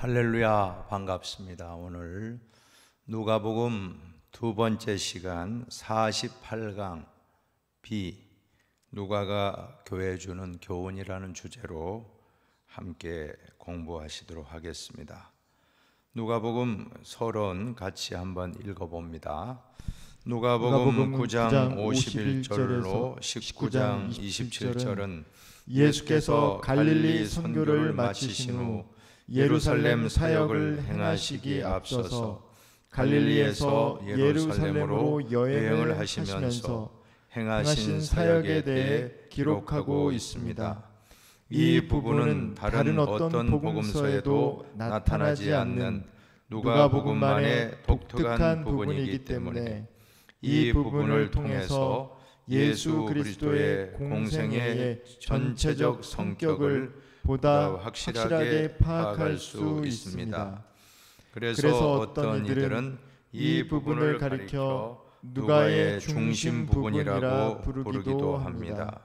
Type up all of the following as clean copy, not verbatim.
할렐루야, 반갑습니다. 오늘 누가복음 두 번째 시간 48강 B 누가가 교회에 주는 교훈이라는 주제로 함께 공부하시도록 하겠습니다. 누가복음 서론 같이 한번 읽어봅니다. 누가복음 9장 51절로 19장 27절은 예수께서 갈릴리 선교를 마치신 후 예루살렘 사역을 행하시기에 앞서서 갈릴리에서 예루살렘으로 여행을 하시면서 행하신 사역에 대해 기록하고 있습니다. 이 부분은 다른 어떤 복음서에도 나타나지 않는 누가복음만의 독특한 부분이기 때문에 이 부분을 통해서 예수 그리스도의 공생애의 전체적 성격을 보다 확실하게 파악할 수 있습니다. 그래서 어떤 이들은 이 부분을 가리켜 누가의 중심 부분이라고 부르기도 합니다.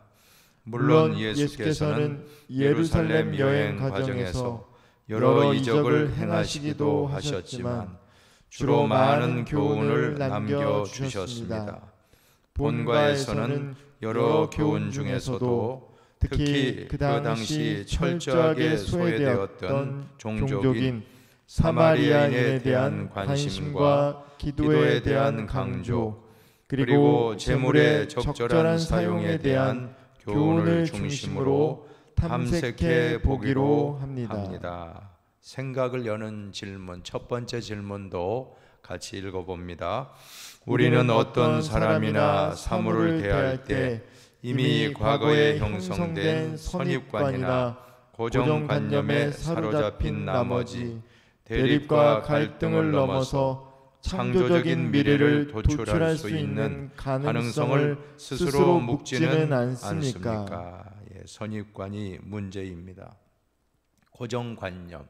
물론 예수께서는 예루살렘 여행 과정에서 여러 이적을 행하시기도 하셨지만 주로 많은 교훈을 남겨주셨습니다. 본과에서는 여러 교훈 중에서도 특히 그 당시 철저하게 소외되었던 종족인 사마리아인에 대한 관심과 기도에 대한 강조, 그리고 재물의 적절한 사용에 대한 교훈을 중심으로 탐색해 보기로 합니다. 생각을 여는 질문, 첫 번째 질문도 같이 읽어봅니다. 우리는 어떤 사람이나 사물을 대할 때 이미 과거에 형성된 선입관이나 고정관념에 사로잡힌 나머지 대립과 갈등을 넘어서 창조적인 미래를 도출할 수 있는 가능성을 스스로 묵지는 않습니까? 선입관이 문제입니다. 고정관념,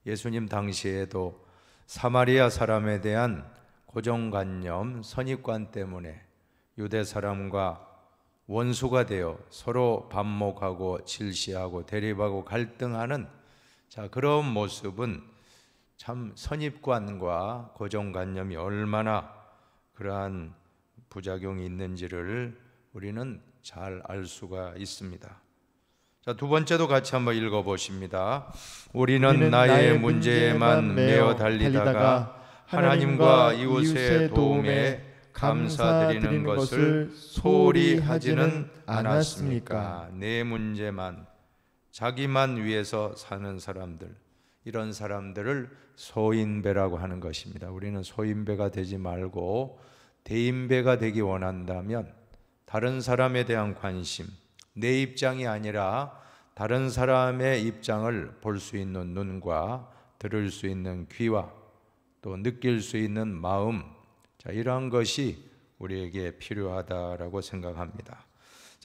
예수님 당시에도 사마리아 사람에 대한 고정관념, 선입관 때문에 유대 사람과 원수가 되어 서로 반목하고 질시하고 대립하고 갈등하는 그런 모습은 참 선입관과 고정관념이 얼마나 그러한 부작용이 있는지를 우리는 잘 알 수가 있습니다. 두 번째도 같이 한번 읽어보십니다. 우리는 나의 문제에만 매어 달리다가 하나님과 이웃의 도움에 감사드리는 것을 소홀히 하지는 않았습니까? 내 문제만, 자기만 위해서 사는 사람들, 이런 사람들을 소인배라고 하는 것입니다. 우리는 소인배가 되지 말고 대인배가 되기 원한다면 다른 사람에 대한 관심, 내 입장이 아니라 다른 사람의 입장을 볼 수 있는 눈과 들을 수 있는 귀와 또 느낄 수 있는 마음, 이러한 것이 우리에게 필요하다라고 생각합니다.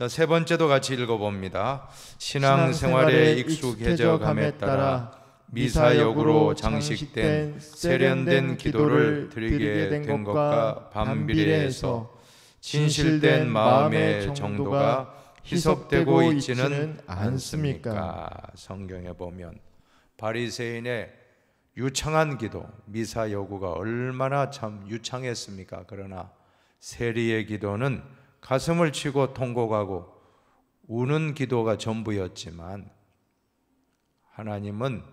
세 번째도 같이 읽어봅니다. 신앙생활에 익숙해져 감에 따라 미사역으로 장식된 세련된 기도를 드리게 된 것과 반비례해서 진실된 마음의 정도가 희석되고 있지는 않습니까? 성경에 보면 바리새인의 유창한 기도, 미사 여구가 얼마나 참 유창했습니까? 그러나 세리의 기도는 가슴을 치고 통곡하고 우는 기도가 전부였지만 하나님은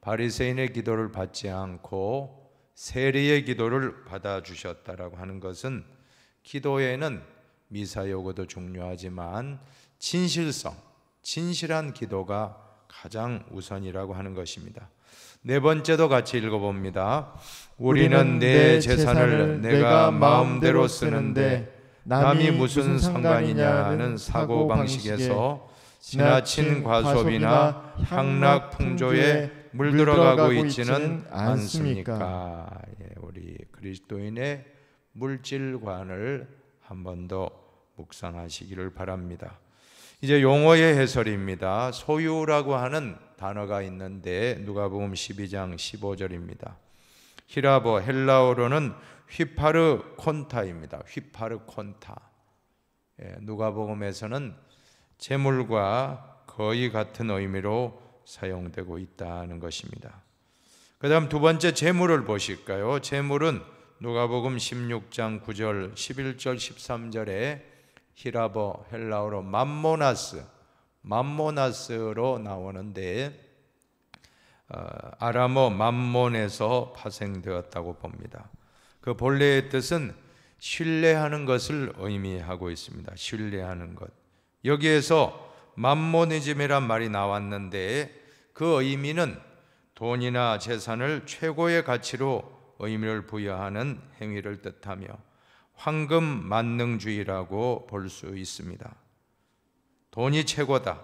바리새인의 기도를 받지 않고 세리의 기도를 받아주셨다라고 하는 것은 기도에는 미사 여구도 중요하지만 진실성, 진실한 기도가 가장 우선이라고 하는 것입니다. 네 번째도 같이 읽어봅니다. 우리는 내 재산을 내가 마음대로 쓰는데 남이 무슨 상관이냐는 사고방식에서 지나친 과소비나 향락 풍조에 물들어가고 있지는 않습니까? 우리 그리스도인의 물질관을 한 번 더 묵상하시기를 바랍니다. 이제 용어의 해설입니다. 소유라고 하는 단어가 있는데 누가복음 12장 15절입니다. 히라보 헬라어로는 휘파르콘타입니다. 휘파르콘타. 누가복음에서는 재물과 거의 같은 의미로 사용되고 있다는 것입니다. 그 다음 두 번째 재물을 보실까요? 재물은 누가복음 16장 9절, 11절, 13절에 히라버 헬라어로 맘모나스로 나오는데 아람어 맘몬에서 파생되었다고 봅니다. 그 본래의 뜻은 신뢰하는 것을 의미하고 있습니다. 신뢰하는 것. 여기에서 맘모니즘이란 말이 나왔는데 그 의미는 돈이나 재산을 최고의 가치로 의미를 부여하는 행위를 뜻하며 황금 만능주의라고 볼 수 있습니다. 돈이 최고다,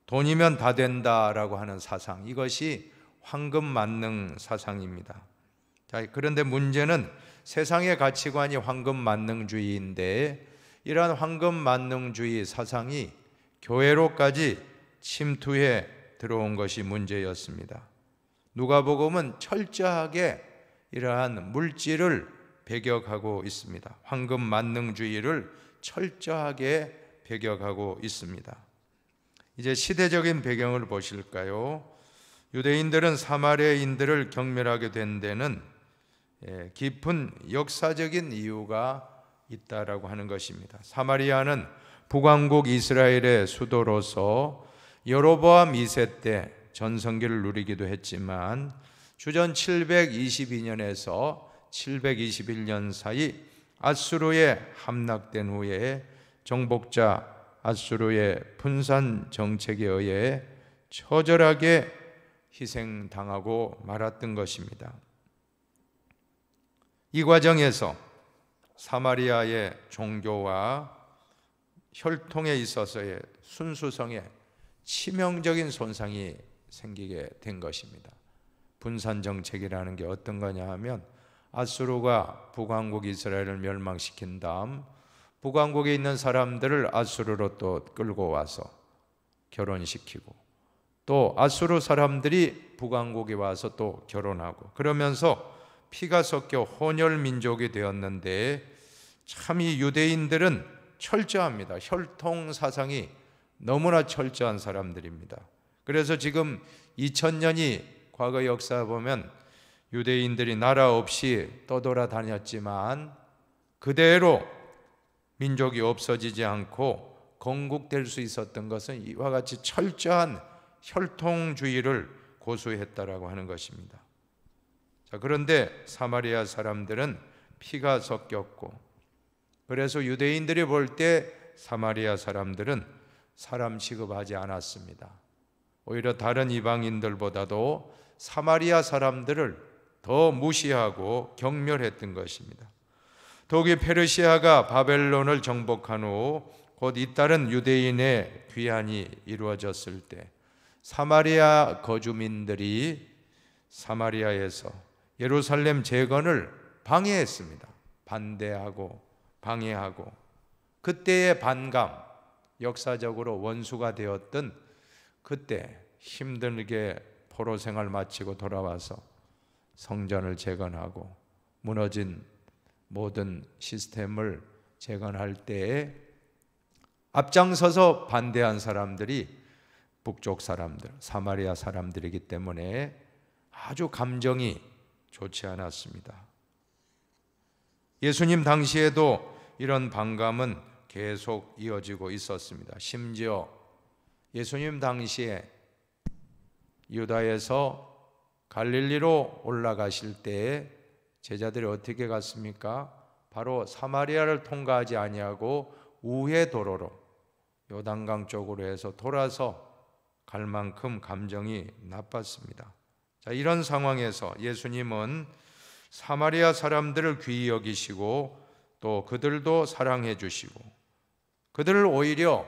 돈이면 다 된다라고 하는 사상, 이것이 황금 만능 사상입니다. 자, 그런데 문제는 세상의 가치관이 황금 만능주의인데 이러한 황금 만능주의 사상이 교회로까지 침투해 들어온 것이 문제였습니다. 누가복음은 철저하게 이러한 물질을 배격하고 있습니다. 황금 만능주의를 철저하게 배격하고 있습니다. 이제 시대적인 배경을 보실까요? 유대인들은 사마리아인들을 경멸하게 된 데는 깊은 역사적인 이유가 있다라고 하는 것입니다. 사마리아는 북왕국 이스라엘의 수도로서 여로보암 2세 때 전성기를 누리기도 했지만 주전 722년에서 721년 사이 아수르에 함락된 후에 정복자 아수르의 분산 정책에 의해 처절하게 희생당하고 말았던 것입니다. 이 과정에서 사마리아의 종교와 혈통에 있어서의 순수성에 치명적인 손상이 생기게 된 것입니다. 분산 정책이라는 게 어떤 거냐 하면 아수르가 북왕국 이스라엘을 멸망시킨 다음 북왕국에 있는 사람들을 아수르로 또 끌고 와서 결혼시키고 또 아수르 사람들이 북왕국에 와서 또 결혼하고 그러면서 피가 섞여 혼혈 민족이 되었는데 참 이 유대인들은 철저합니다. 혈통 사상이 너무나 철저한 사람들입니다. 그래서 지금 2000년이 과거 역사 보면 유대인들이 나라 없이 떠돌아다녔지만 그대로 민족이 없어지지 않고 건국될 수 있었던 것은 이와 같이 철저한 혈통주의를 고수했다라고 하는 것입니다. 자, 그런데 사마리아 사람들은 피가 섞였고 그래서 유대인들이 볼 때 사마리아 사람들은 사람 취급하지 않았습니다. 오히려 다른 이방인들보다도 사마리아 사람들을 더 무시하고 경멸했던 것입니다. 더욱이 페르시아가 바벨론을 정복한 후 곧 잇따른 유대인의 귀환이 이루어졌을 때 사마리아 거주민들이 사마리아에서 예루살렘 재건을 방해했습니다. 반대하고 방해하고 그때의 반감, 역사적으로 원수가 되었던 그때 힘들게 포로 생활 마치고 돌아와서 성전을 재건하고 무너진 모든 시스템을 재건할 때에 앞장서서 반대한 사람들이 북쪽 사람들, 사마리아 사람들이기 때문에 아주 감정이 좋지 않았습니다. 예수님 당시에도 이런 반감은 계속 이어지고 있었습니다. 심지어 예수님 당시에 유다에서 갈릴리로 올라가실 때에 제자들이 어떻게 갔습니까? 바로 사마리아를 통과하지 아니하고 우회 도로로 요단강 쪽으로 해서 돌아서 갈 만큼 감정이 나빴습니다. 자, 이런 상황에서 예수님은 사마리아 사람들을 귀히 여기시고 또 그들도 사랑해 주시고 그들을 오히려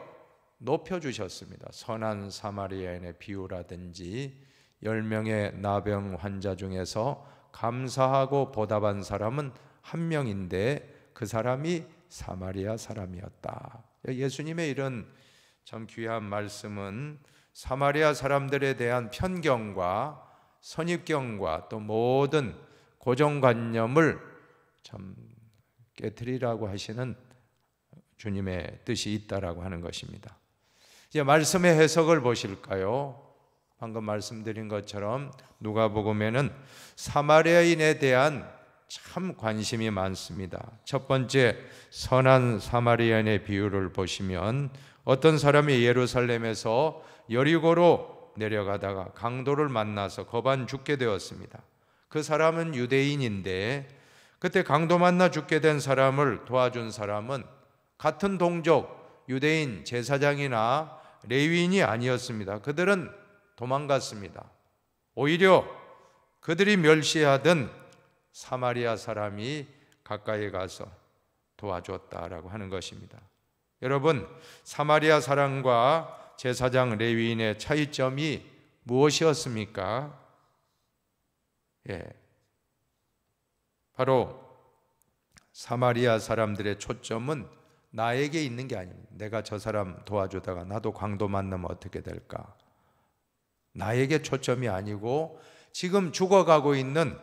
높여주셨습니다. 선한 사마리아인의 비유라든지 10명의 나병 환자 중에서 감사하고 보답한 사람은 한 명인데 그 사람이 사마리아 사람이었다. 예수님의 이런 참 귀한 말씀은 사마리아 사람들에 대한 편견과 선입견과 또 모든 고정관념을 참 깨트리라고 하시는 주님의 뜻이 있다라고 하는 것입니다. 이제 말씀의 해석을 보실까요? 방금 말씀드린 것처럼 누가복음에는 사마리아인에 대한 참 관심이 많습니다. 첫 번째, 선한 사마리아인의 비유를 보시면 어떤 사람이 예루살렘에서 여리고로 내려가다가 강도를 만나서 거반 죽게 되었습니다. 그 사람은 유대인인데 그때 강도 만나 죽게 된 사람을 도와준 사람은 같은 동족 유대인 제사장이나 레위인이 아니었습니다. 그들은 도망갔습니다. 오히려 그들이 멸시하던 사마리아 사람이 가까이 가서 도와줬다라고 하는 것입니다. 여러분, 사마리아 사람과 제사장 레위인의 차이점이 무엇이었습니까? 바로 사마리아 사람들의 초점은 나에게 있는 게 아닙니다. 내가 저 사람 도와주다가 나도 강도 만나면 어떻게 될까? 나에게 초점이 아니고 지금 죽어가고 있는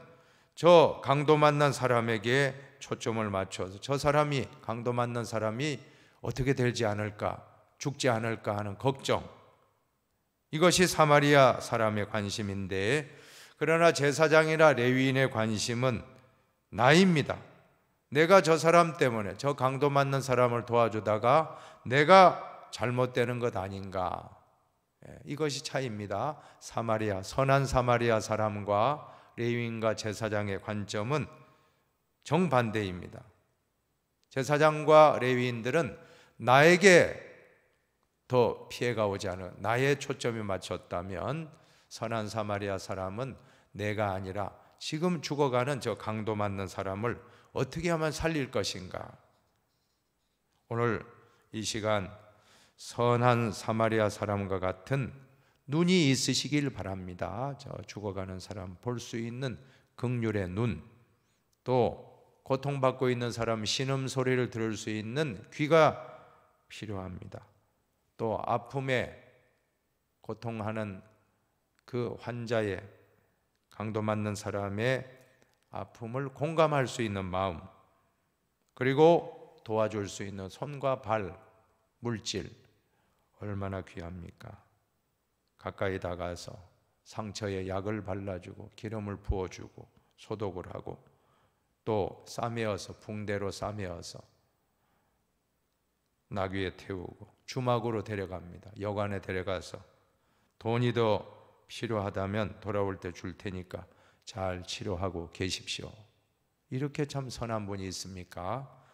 저 강도 만난 사람에게 초점을 맞춰서 저 사람이, 강도 만난 사람이 어떻게 되지 않을까, 죽지 않을까 하는 걱정, 이것이 사마리아 사람의 관심인데, 그러나 제사장이나 레위인의 관심은 나입니다. 내가 저 사람 때문에, 저 강도 맞는 사람을 도와주다가 내가 잘못되는 것 아닌가. 이것이 차이입니다. 사마리아, 선한 사마리아 사람과 레위인과 제사장의 관점은 정반대입니다. 제사장과 레위인들은 나에게 더 피해가 오지 않은, 나의 초점이 맞췄다면, 선한 사마리아 사람은 내가 아니라 지금 죽어가는 저 강도 맞는 사람을 어떻게 하면 살릴 것인가. 오늘 이 시간 선한 사마리아 사람과 같은 눈이 있으시길 바랍니다. 저 죽어가는 사람 볼 수 있는 긍휼의 눈, 또 고통받고 있는 사람 신음소리를 들을 수 있는 귀가 필요합니다. 또 아픔에 고통하는 그 환자의, 강도 맞는 사람의 아픔을 공감할 수 있는 마음, 그리고 도와줄 수 있는 손과 발, 물질, 얼마나 귀합니까? 가까이 다가서 상처에 약을 발라주고 기름을 부어주고 소독을 하고 또 싸매어서, 붕대로 싸매어서 나귀에 태우고 주막으로 데려갑니다. 여관에 데려가서 돈이 더 필요하다면 돌아올 때 줄 테니까 잘 치료하고 계십시오. 이렇게 참 선한 분이 있습니까?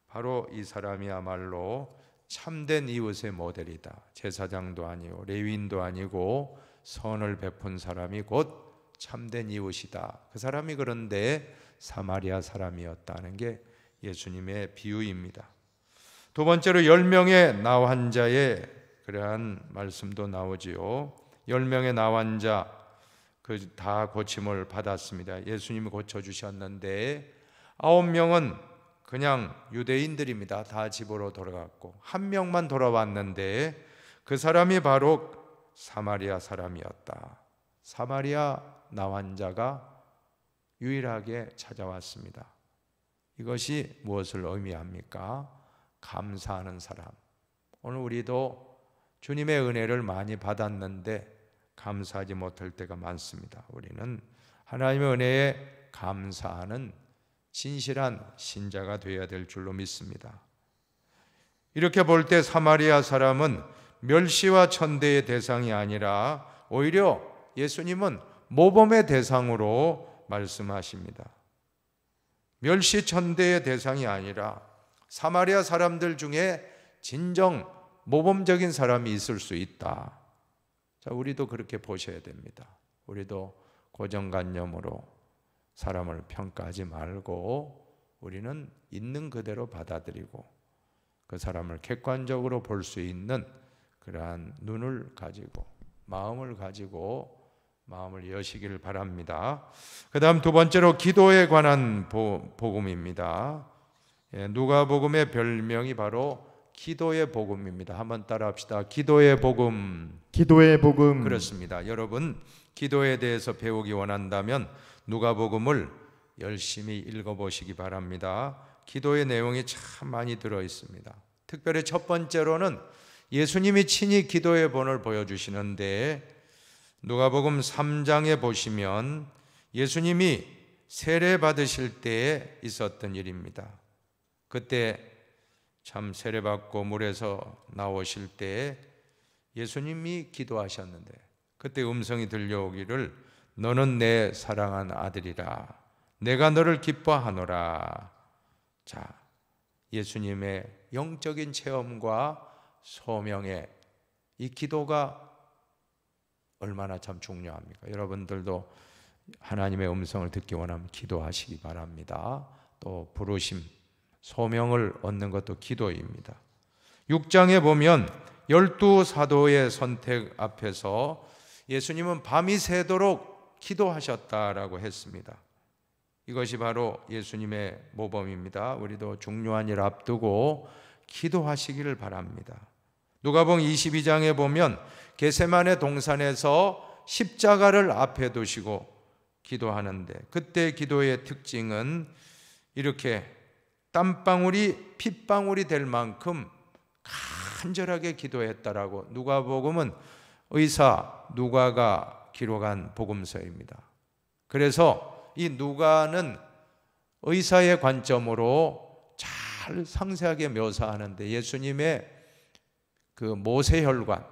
바로 이 사람이야말로 참된 이웃의 모델이다. 제사장도 아니고 레위인도 아니고 선을 베푼 사람이 곧 참된 이웃이다. 그 사람이 그런데 사마리아 사람이었다는 게 예수님의 비유입니다. 두 번째로 10명의 나 환자의 그러한 말씀도 나오지요. 10명의 나 환자 그 다 고침을 받았습니다. 예수님이 고쳐주셨는데 9명은 그냥 유대인들입니다. 다 집으로 돌아갔고 한 명만 돌아왔는데 그 사람이 바로 사마리아 사람이었다. 사마리아 나 환자가 유일하게 찾아왔습니다. 이것이 무엇을 의미합니까? 감사하는 사람. 오늘 우리도 주님의 은혜를 많이 받았는데 감사하지 못할 때가 많습니다. 우리는 하나님의 은혜에 감사하는 진실한 신자가 되어야 될 줄로 믿습니다. 이렇게 볼 때 사마리아 사람은 멸시와 천대의 대상이 아니라 오히려 예수님은 모범의 대상으로 말씀하십니다. 멸시 천대의 대상이 아니라 사마리아 사람들 중에 진정 모범적인 사람이 있을 수 있다. 자, 우리도 그렇게 보셔야 됩니다. 우리도 고정관념으로 사람을 평가하지 말고 우리는 있는 그대로 받아들이고 그 사람을 객관적으로 볼 수 있는 그러한 눈을 가지고 마음을 여시기를 바랍니다. 그 다음 두 번째로 기도에 관한 복음입니다. 누가복음의 별명이 바로 기도의 복음입니다. 한번 따라합시다. 기도의 복음. 기도의 복음. 그렇습니다. 여러분, 기도에 대해서 배우기 원한다면 누가복음을 열심히 읽어보시기 바랍니다. 기도의 내용이 참 많이 들어 있습니다. 특별히 첫 번째로는 예수님이 친히 기도의 본을 보여주시는데 누가복음 3장에 보시면 예수님이 세례 받으실 때에 있었던 일입니다. 그때 참 세례 받고 물에서 나오실 때에 예수님이 기도하셨는데, 그때 음성이 들려오기를 너는 내 사랑한 아들이라, 내가 너를 기뻐하노라. 자, 예수님의 영적인 체험과 소명의 이 기도가 얼마나 참 중요합니까? 여러분들도 하나님의 음성을 듣기 원하면 기도하시기 바랍니다. 또 부르심, 소명을 얻는 것도 기도입니다. 6장에 보면 12 사도의 선택 앞에서 예수님은 밤이 새도록 기도하셨다라고 했습니다. 이것이 바로 예수님의 모범입니다. 우리도 중요한 일 앞두고 기도하시기를 바랍니다. 누가복음 22장에 보면 겟세마네 동산에서 십자가를 앞에 두시고 기도하는데, 그때 기도의 특징은 이렇게 땀방울이 핏방울이 될 만큼 간절하게 기도했다라고 누가복음은 의사 누가가 기록한 복음서입니다. 그래서 이 누가는 의사의 관점으로 잘 상세하게 묘사하는데, 예수님의 그 모세혈관,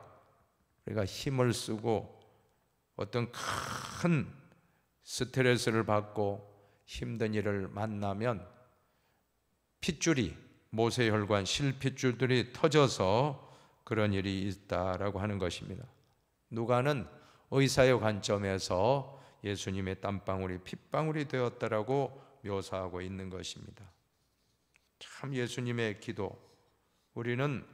우리가 힘을 쓰고 어떤 큰 스트레스를 받고 힘든 일을 만나면 핏줄이, 모세혈관 실핏줄들이 터져서 그런 일이 있다라고 하는 것입니다. 누가는 의사의 관점에서 예수님의 땀방울이 핏방울이 되었다라고 묘사하고 있는 것입니다. 참 예수님의 기도, 우리는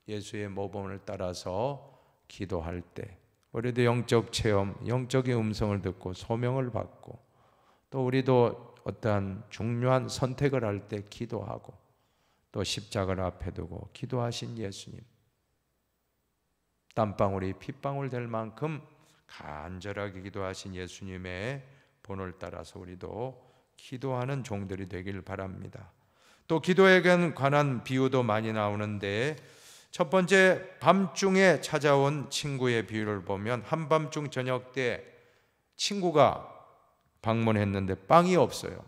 예수의 모범을 따라서 기도할 때 우리도 영적 체험, 영적인 음성을 듣고 소명을 받고, 또 우리도 어떠한 중요한 선택을 할 때 기도하고, 또 십자가를 앞에 두고 기도하신 예수님, 땀방울이 핏방울 될 만큼 간절하게 기도하신 예수님의 본을 따라서 우리도 기도하는 종들이 되길 바랍니다. 또 기도에 관한 비유도 많이 나오는데, 첫 번째, 밤중에 찾아온 친구의 비유를 보면 한밤중 저녁 때 친구가 방문했는데 빵이 없어요.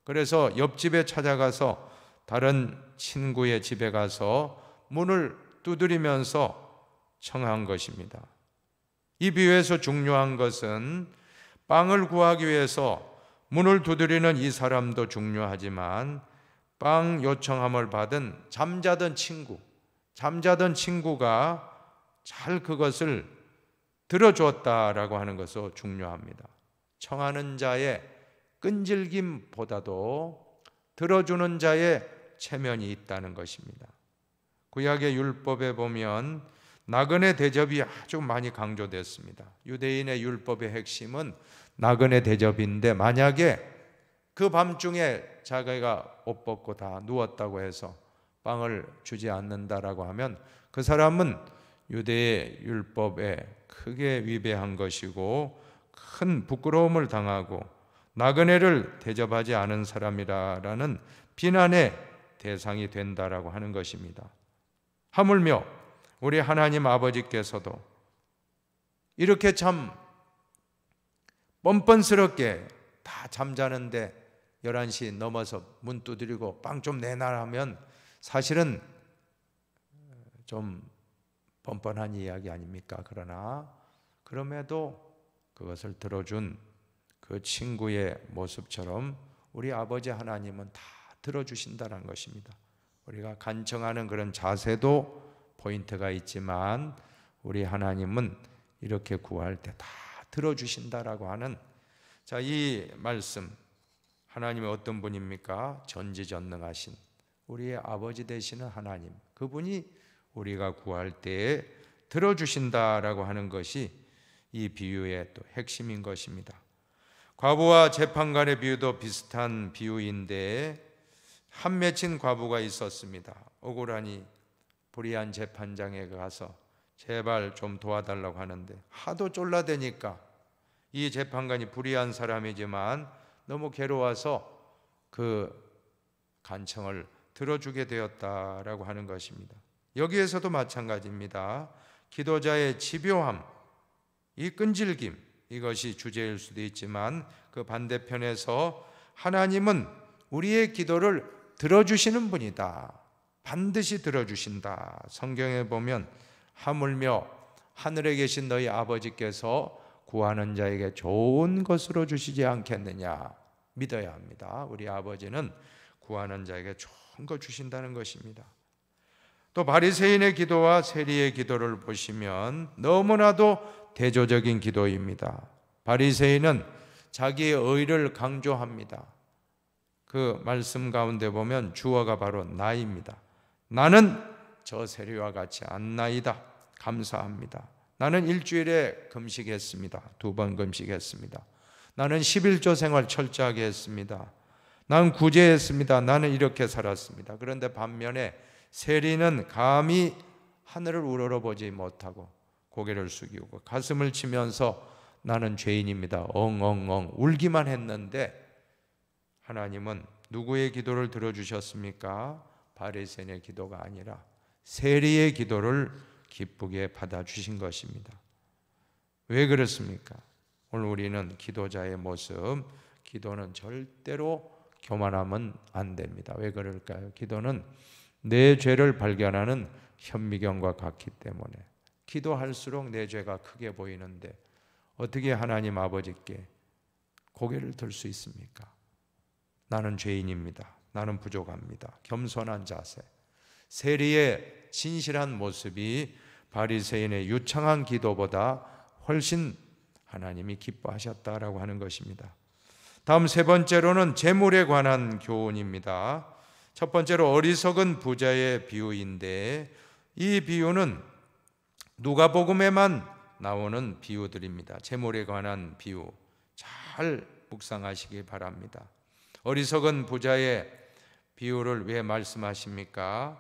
그래서 옆집에 찾아가서 다른 친구의 집에 가서 문을 두드리면서 청한 것입니다. 이 비유에서 중요한 것은 빵을 구하기 위해서 문을 두드리는 이 사람도 중요하지만, 빵 요청함을 받은 잠자던 친구가 잘 그것을 들어주었다라고 하는 것도 중요합니다. 청하는 자의 끈질김보다도 들어주는 자의 체면이 있다는 것입니다. 구약의 율법에 보면 나그네 대접이 아주 많이 강조됐습니다. 유대인의 율법의 핵심은 나그네 대접인데, 만약에 그 밤중에 자기가 옷 벗고 다 누웠다고 해서 빵을 주지 않는다라고 하면 그 사람은 유대의 율법에 크게 위배한 것이고 큰 부끄러움을 당하고 나그네를 대접하지 않은 사람이라는 비난의 대상이 된다라고 하는 것입니다. 하물며 우리 하나님 아버지께서도 이렇게 참 뻔뻔스럽게 다 잠자는데 11시 넘어서 문 두드리고 빵 좀 내놔 하면 사실은 좀 뻔뻔한 이야기 아닙니까? 그러나 그럼에도 그것을 들어준 그 친구의 모습처럼 우리 아버지 하나님은 다 들어주신다는 것입니다. 우리가 간청하는 그런 자세도 포인트가 있지만, 우리 하나님은 이렇게 구할 때 다 들어주신다라고 하는, 자, 이 말씀, 하나님은 어떤 분입니까? 전지전능하신 우리의 아버지 되시는 하나님, 그분이 우리가 구할 때에 들어주신다라고 하는 것이 이 비유의 또 핵심인 것입니다. 과부와 재판관의 비유도 비슷한 비유인데, 한 맺힌 과부가 있었습니다. 억울하니 불의한 재판장에 가서 제발 좀 도와달라고 하는데, 하도 쫄라대니까 이 재판관이 불의한 사람이지만 너무 괴로워서 그 간청을 들어주게 되었다라고 하는 것입니다. 여기에서도 마찬가지입니다. 기도자의 집요함, 이 끈질김, 이것이 주제일 수도 있지만 그 반대편에서 하나님은 우리의 기도를 들어주시는 분이다. 반드시 들어주신다. 성경에 보면 하물며 하늘에 계신 너희 아버지께서 구하는 자에게 좋은 것으로 주시지 않겠느냐. 믿어야 합니다. 우리 아버지는 구하는 자에게 좋은 것 주신다는 것입니다. 또 바리새인의 기도와 세리의 기도를 보시면 너무나도 대조적인 기도입니다. 바리새인은 자기의 의를 강조합니다. 그 말씀 가운데 보면 주어가 바로 나입니다. 나는 저 세리와 같이 않나이다. 감사합니다. 나는 일주일에 금식했습니다. 2번 금식했습니다. 나는 11조 생활 철저하게 했습니다. 나는 구제했습니다. 나는 이렇게 살았습니다. 그런데 반면에 세리는 감히 하늘을 우러러보지 못하고 고개를 숙이고 가슴을 치면서 나는 죄인입니다. 엉엉엉 울기만 했는데 하나님은 누구의 기도를 들어주셨습니까? 바리새인의 기도가 아니라 세리의 기도를 기쁘게 받아주신 것입니다. 왜 그렇습니까? 오늘 우리는 기도자의 모습, 기도는 절대로 교만하면 안 됩니다. 왜 그럴까요? 기도는 내 죄를 발견하는 현미경과 같기 때문에 기도할수록 내 죄가 크게 보이는데 어떻게 하나님 아버지께 고개를 들 수 있습니까? 나는 죄인입니다. 나는 부족합니다. 겸손한 자세, 세리의 진실한 모습이 바리새인의 유창한 기도보다 훨씬 하나님이 기뻐하셨다라고 하는 것입니다. 다음 세 번째로는 재물에 관한 교훈입니다. 첫 번째로 어리석은 부자의 비유인데 이 비유는 누가복음에만 나오는 비유들입니다. 재물에 관한 비유 잘 묵상하시기 바랍니다. 어리석은 부자의 비유를 왜 말씀하십니까?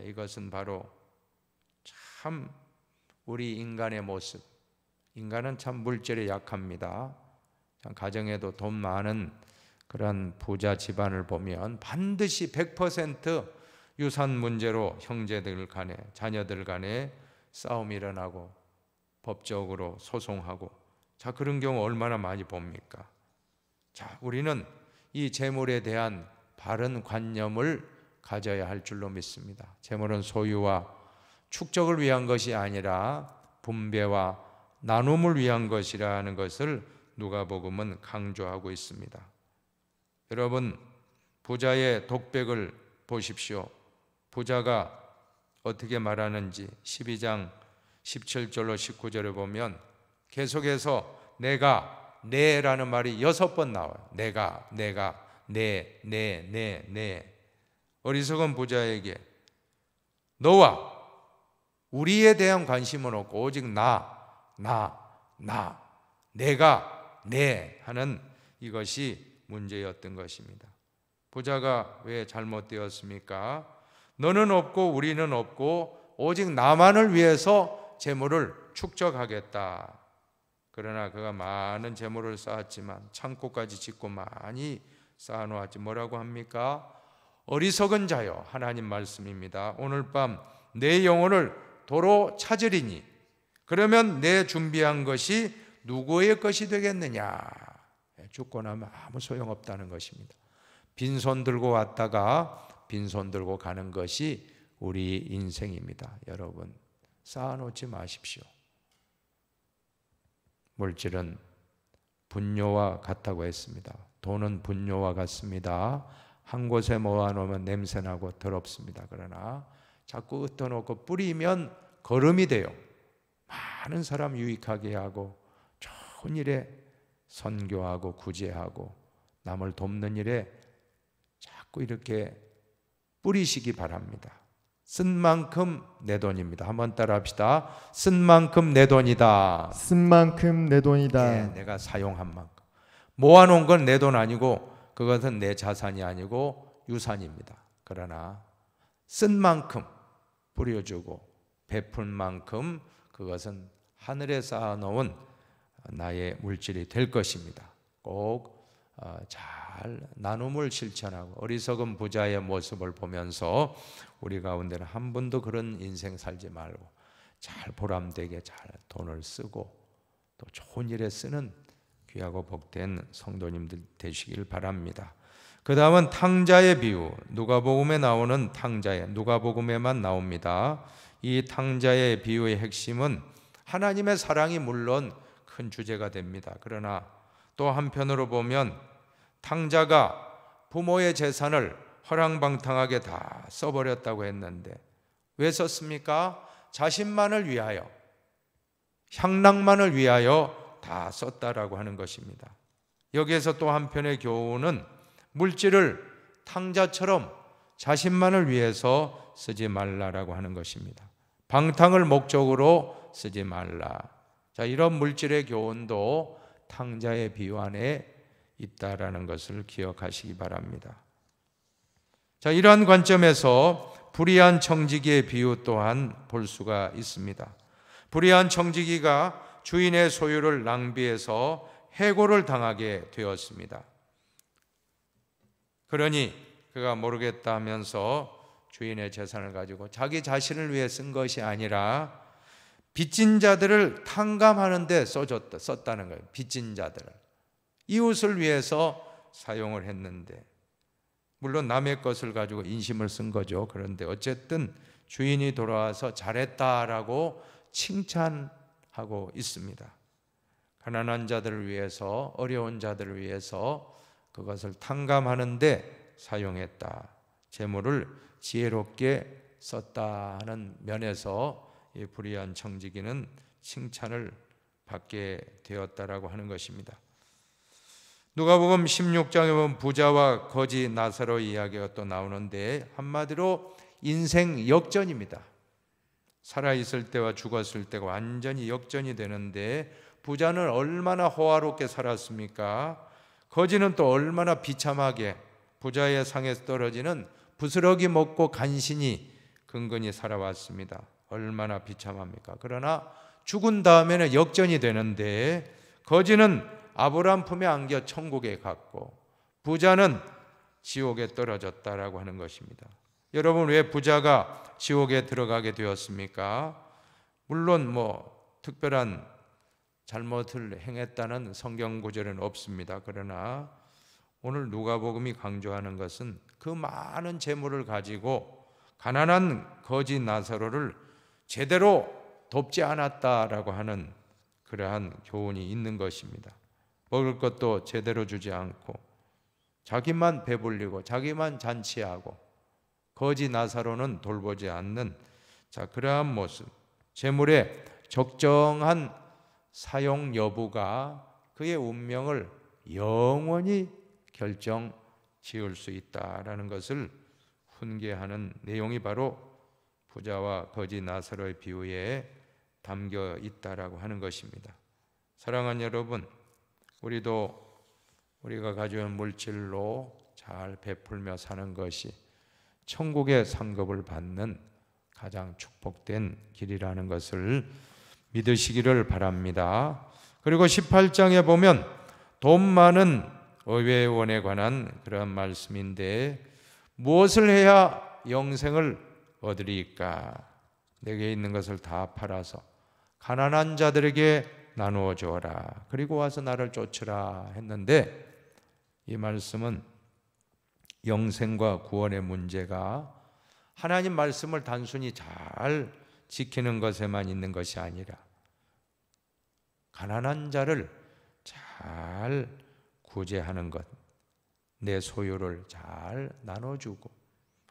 이것은 바로 참 우리 인간의 모습. 인간은 참 물질에 약합니다. 가정에도 돈 많은 그런 부자 집안을 보면 반드시 100% 유산 문제로 형제들 간에 자녀들 간에 싸움이 일어나고 법적으로 소송하고 그런 경우 얼마나 많이 봅니까? 우리는 이 재물에 대한 바른 관념을 가져야 할 줄로 믿습니다. 재물은 소유와 축적을 위한 것이 아니라 분배와 나눔을 위한 것이라는 것을 누가복음은 강조하고 있습니다. 여러분, 부자의 독백을 보십시오. 부자가 어떻게 말하는지 12장 17절로 19절에 보면 계속해서 내가, 내라는 말이 6번 나와요. 내가, 내. 어리석은 부자에게 너와 우리에 대한 관심은 없고 오직 내가, 내 하는 이것이 문제였던 것입니다. 부자가 왜 잘못되었습니까? 너는 없고 우리는 없고 오직 나만을 위해서 재물을 축적하겠다. 그러나 그가 많은 재물을 쌓았지만 창고까지 짓고 많이 쌓아놓았지. 뭐라고 합니까? 어리석은 자요. 하나님 말씀입니다. 오늘 밤 내 영혼을 도로 찾으리니 그러면 내 준비한 것이 누구의 것이 되겠느냐? 죽고 나면 아무 소용없다는 것입니다. 빈손 들고 왔다가 빈손 들고 가는 것이 우리 인생입니다. 여러분, 쌓아놓지 마십시오. 물질은 분뇨와 같다고 했습니다. 돈은 분뇨와 같습니다. 한 곳에 모아놓으면 냄새나고 더럽습니다. 그러나 자꾸 흩어놓고 뿌리면 거름이 돼요. 많은 사람 유익하게 하고 좋은 일에 선교하고 구제하고 남을 돕는 일에 자꾸 이렇게 뿌리시기 바랍니다. 쓴 만큼 내 돈입니다. 한번 따라 합시다. 쓴 만큼 내 돈이다. 쓴 만큼 내 돈이다. 내가 사용한 만큼. 모아놓은 건 내 돈 아니고 그것은 내 자산이 아니고 유산입니다. 그러나 쓴 만큼 뿌려주고 베푼 만큼 그것은 하늘에 쌓아놓은 나의 물질이 될 것입니다. 꼭 잘 나눔을 실천하고 어리석은 부자의 모습을 보면서 우리 가운데는 한 번도 그런 인생 살지 말고 잘 보람되게 잘 돈을 쓰고 또 좋은 일에 쓰는 귀하고 복된 성도님들 되시길 바랍니다. 그 다음은 탕자의 비유. 누가복음에 나오는 탕자의, 누가복음에만 나옵니다. 이 탕자의 비유의 핵심은 하나님의 사랑이 물론 큰 주제가 됩니다. 그러나 또 한편으로 보면 탕자가 부모의 재산을 허랑방탕하게 다 써버렸다고 했는데 왜 썼습니까? 자신만을 위하여, 향락만을 위하여 다 썼다라고 하는 것입니다. 여기에서 또 한편의 교훈은 물질을 탕자처럼 자신만을 위해서 쓰지 말라라고 하는 것입니다. 방탕을 목적으로 쓰지 말라. 자, 이런 물질의 교훈도 탕자의 비유 안에 있다라는 것을 기억하시기 바랍니다. 자, 이러한 관점에서 불의한 청지기의 비유 또한 볼 수가 있습니다. 불의한 청지기가 주인의 소유를 낭비해서 해고를 당하게 되었습니다. 그러니 그가 모르겠다 하면서 주인의 재산을 가지고 자기 자신을 위해 쓴 것이 아니라 빚진 자들을 탕감하는 데 썼다는 거예요. 빚진 자들을. 이웃을 위해서 사용을 했는데, 물론 남의 것을 가지고 인심을 쓴 거죠. 그런데 어쨌든 주인이 돌아와서 잘했다라고 칭찬하고 있습니다. 가난한 자들을 위해서, 어려운 자들을 위해서 그것을 탕감하는 데 사용했다. 재물을 지혜롭게 썼다 하는 면에서 이 불의한 청지기는 칭찬을 받게 되었다라고 하는 것입니다. 누가복음 16장에 보면 부자와 거지 나사로 이야기가 또 나오는데 한마디로 인생 역전입니다. 살아있을 때와 죽었을 때가 완전히 역전이 되는데 부자는 얼마나 호화롭게 살았습니까? 거지는 또 얼마나 비참하게 부자의 상에서 떨어지는 부스러기 먹고 간신히 근근히 살아왔습니다. 얼마나 비참합니까? 그러나 죽은 다음에는 역전이 되는데 거지는 아브라함 품에 안겨 천국에 갔고 부자는 지옥에 떨어졌다라고 하는 것입니다. 여러분, 왜 부자가 지옥에 들어가게 되었습니까? 물론 특별한 잘못을 행했다는 성경 구절은 없습니다. 그러나 오늘 누가복음이 강조하는 것은 그 많은 재물을 가지고 가난한 거지 나사로를 제대로 돕지 않았다라고 하는 그러한 교훈이 있는 것입니다. 먹을 것도 제대로 주지 않고 자기만 배불리고 자기만 잔치하고 거지 나사로는 돌보지 않는 그러한 모습, 재물의 적정한 사용 여부가 그의 운명을 영원히 결정 지을 수 있다라는 것을 훈계하는 내용이 바로 부자와 거지 나사로의 비유에 담겨 있다라고 하는 것입니다. 사랑하는 여러분, 우리가 가져온 물질로 잘 베풀며 사는 것이 천국의 상급을 받는 가장 축복된 길이라는 것을 믿으시기를 바랍니다. 그리고 18장에 보면 돈 많은 의회원에 관한 그런 말씀인데 무엇을 해야 영생을 얻으리까? 내게 있는 것을 다 팔아서 가난한 자들에게 나누어 주어라. 그리고 와서 나를 쫓으라 했는데 이 말씀은 영생과 구원의 문제가 하나님 말씀을 단순히 잘 지키는 것에만 있는 것이 아니라 가난한 자를 잘 구제하는 것, 내 소유를 잘 나눠주고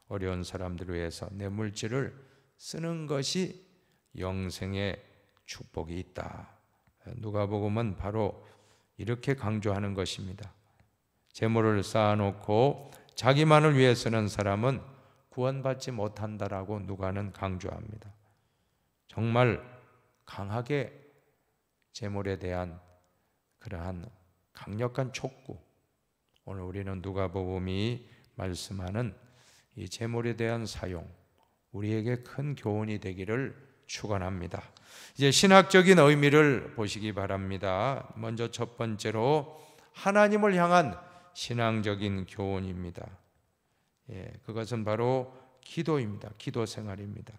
어려운 사람들을 위해서 내 물질을 쓰는 것이 영생의 축복이 있다. 누가복음은 바로 이렇게 강조하는 것입니다. 재물을 쌓아놓고 자기만을 위해 쓰는 사람은 구원받지 못한다라고 누가는 강조합니다. 정말 강하게 재물에 대한 그러한 강력한 촉구, 오늘 우리는 누가복음이 말씀하는 이 재물에 대한 사용, 우리에게 큰 교훈이 되기를 축원합니다. 이제 신학적인 의미를 보시기 바랍니다. 먼저 첫 번째로 하나님을 향한 신앙적인 교훈입니다. 그것은 바로 기도입니다. 기도 생활입니다.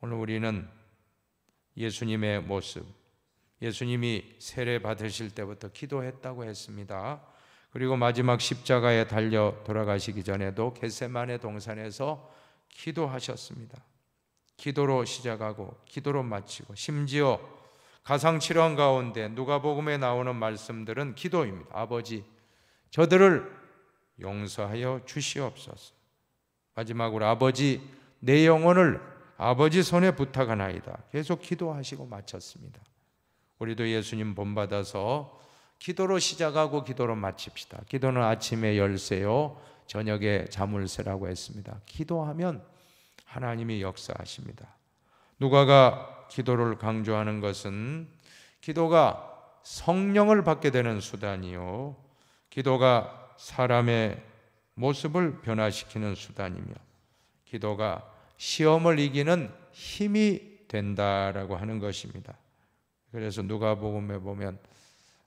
오늘 우리는 예수님의 모습, 예수님이 세례 받으실 때부터 기도했다고 했습니다. 그리고 마지막 십자가에 달려 돌아가시기 전에도 겟세마네 동산에서 기도하셨습니다. 기도로 시작하고 기도로 마치고, 심지어 가상칠언 가운데 누가복음에 나오는 말씀들은 기도입니다. 아버지, 저들을 용서하여 주시옵소서. 마지막으로 아버지, 내 영혼을 아버지 손에 부탁하나이다. 계속 기도하시고 마쳤습니다. 우리도 예수님 본받아서 기도로 시작하고 기도로 마칩시다. 기도는 아침에 열쇠요 저녁에 자물쇠라고 했습니다. 기도하면 하나님이 역사하십니다. 누가가 기도를 강조하는 것은 기도가 성령을 받게 되는 수단이요, 기도가 사람의 모습을 변화시키는 수단이며, 기도가 시험을 이기는 힘이 된다라고 하는 것입니다. 그래서 누가복음에 보면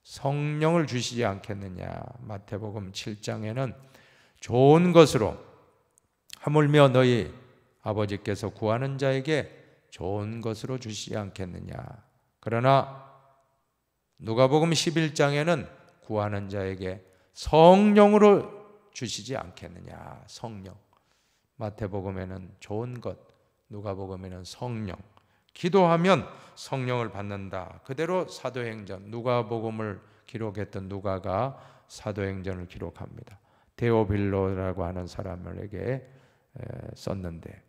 성령을 주시지 않겠느냐, 마태복음 7장에는 좋은 것으로, 하물며 너희 아버지께서 구하는 자에게 좋은 것으로 주시지 않겠느냐. 그러나 누가복음 11장에는 구하는 자에게 성령으로 주시지 않겠느냐. 성령. 마태복음에는 좋은 것, 누가복음에는 성령. 기도하면 성령을 받는다. 그대로 사도행전, 누가복음을 기록했던 누가가 사도행전을 기록합니다. 데오빌로라고 하는 사람에게 썼는데,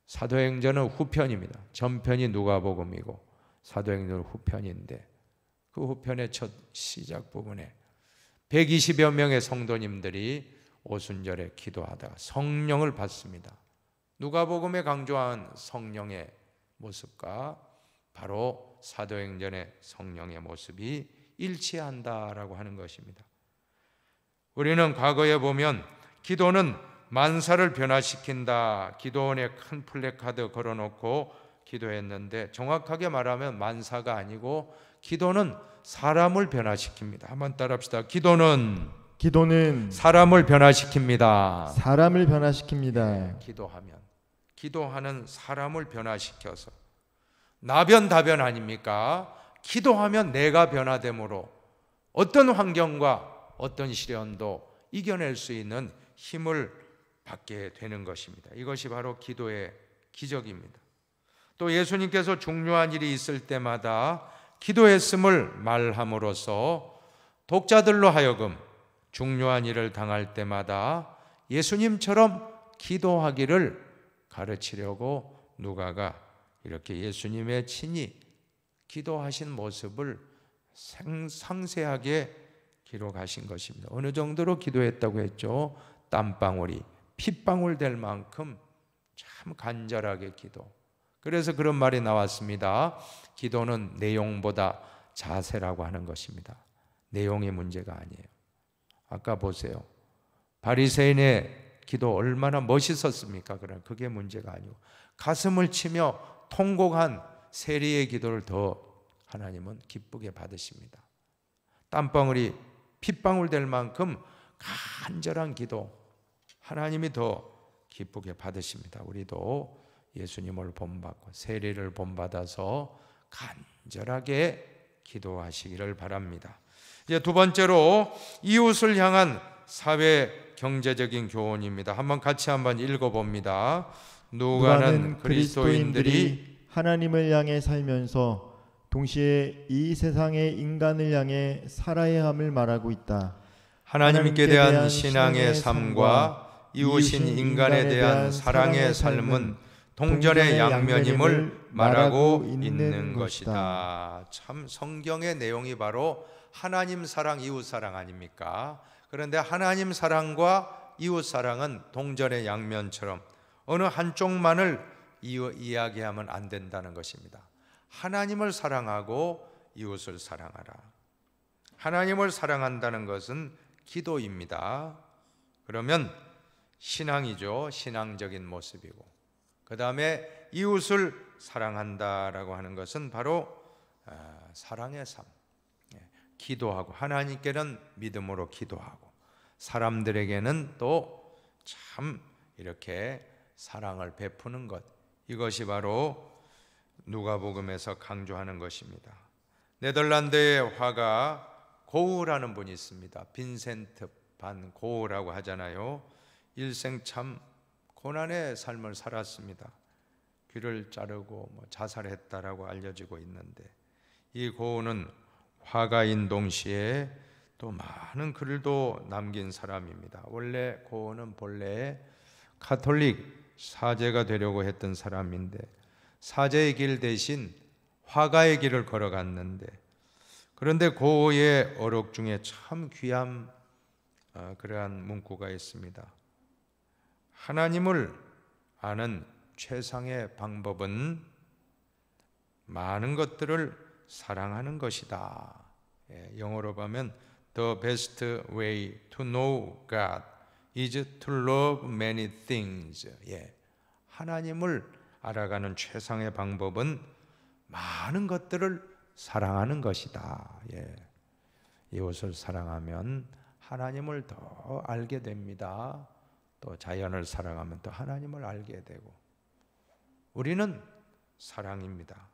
사도행전은 후편입니다. 전편이 누가복음이고 사도행전은 후편인데, 그 후편의 첫 시작 부분에 120여 명의 성도님들이 오순절에 기도하다가 성령을 받습니다. 누가복음에 강조한 성령의 모습과 바로 사도행전의 성령의 모습이 일치한다라고 하는 것입니다. 우리는 과거에 보면 기도는 만사를 변화시킨다, 기도원에 큰 플래카드 걸어놓고 기도했는데, 정확하게 말하면 만사가 아니고 기도는 사람을 변화시킵니다. 한번 따라합시다. 기도는 사람을 변화시킵니다. 사람을 변화시킵니다. 기도하는 사람을 변화시켜서, 나변 다변 아닙니까? 기도하면 내가 변화됨으로 어떤 환경과 어떤 시련도 이겨낼 수 있는 힘을 받게 되는 것입니다. 이것이 바로 기도의 기적입니다. 또 예수님께서 중요한 일이 있을 때마다 기도했음을 말함으로써 독자들로 하여금 중요한 일을 당할 때마다 예수님처럼 기도하기를 가르치려고 누가가 이렇게 예수님의 친히 기도하신 모습을 상세하게 기록하신 것입니다. 어느 정도로 기도했다고 했죠? 땀방울이 핏방울 될 만큼 참 간절하게 기도. 그래서 그런 말이 나왔습니다. 기도는 내용보다 자세라고 하는 것입니다. 내용이 문제가 아니에요. 아까 보세요. 바리새인의 기도 얼마나 멋있었습니까? 그러나 그게 문제가 아니고 가슴을 치며 통곡한 세리의 기도를 더 하나님은 기쁘게 받으십니다. 땀방울이 핏방울 될 만큼 간절한 기도, 하나님이 더 기쁘게 받으십니다. 우리도 예수님을 본받고 세례를 본받아서 간절하게 기도하시기를 바랍니다. 이제 두 번째로 이웃을 향한 사회 경제적인 교훈입니다. 같이 한번 읽어봅니다. 누가는 그리스도인들이 하나님을 향해 살면서 동시에 이 세상의 인간을 향해 살아야 함을 말하고 있다. 하나님께 대한 신앙의 삶과 이웃인 인간에 대한 사랑의 삶은 동전의 양면임을 말하고 있는 것이다. 참 성경의 내용이 바로 하나님 사랑, 이웃 사랑 아닙니까? 그런데 하나님 사랑과 이웃 사랑은 동전의 양면처럼 어느 한쪽만을 이야기하면 안 된다는 것입니다. 하나님을 사랑하고 이웃을 사랑하라. 하나님을 사랑한다는 것은 기도입니다. 그러면 신앙이죠. 신앙적인 모습이고, 그 다음에 이웃을 사랑한다라고 하는 것은 바로 사랑의 삶. 기도하고, 하나님께는 믿음으로 기도하고, 사람들에게는 또 참 이렇게 사랑을 베푸는 것, 이것이 바로 누가복음에서 강조하는 것입니다. 네덜란드의 화가 고흐라는 분이 있습니다. 빈센트 반 고흐라고 하잖아요. 일생 참 고난의 삶을 살았습니다. 귀를 자르고 자살했다라고 알려지고 있는데, 이 고흐는 화가인 동시에 또 많은 글도 남긴 사람입니다. 원래 고흐는 본래 가톨릭 사제가 되려고 했던 사람인데, 사제의 길 대신 화가의 길을 걸어갔는데, 그런데 고흐의 어록 중에 참 귀한 그러한 문구가 있습니다. 하나님을 아는 최상의 방법은 많은 것들을 사랑하는 것이다. 영어로 보면 The best way to know God is to love many things. 하나님을 알아가는 최상의 방법은 많은 것들을 사랑하는 것이다. 이웃을 사랑하면 하나님을 더 알게 됩니다. 또 자연을 사랑하면 또 하나님을 알게 되고, 우리는 사랑입니다.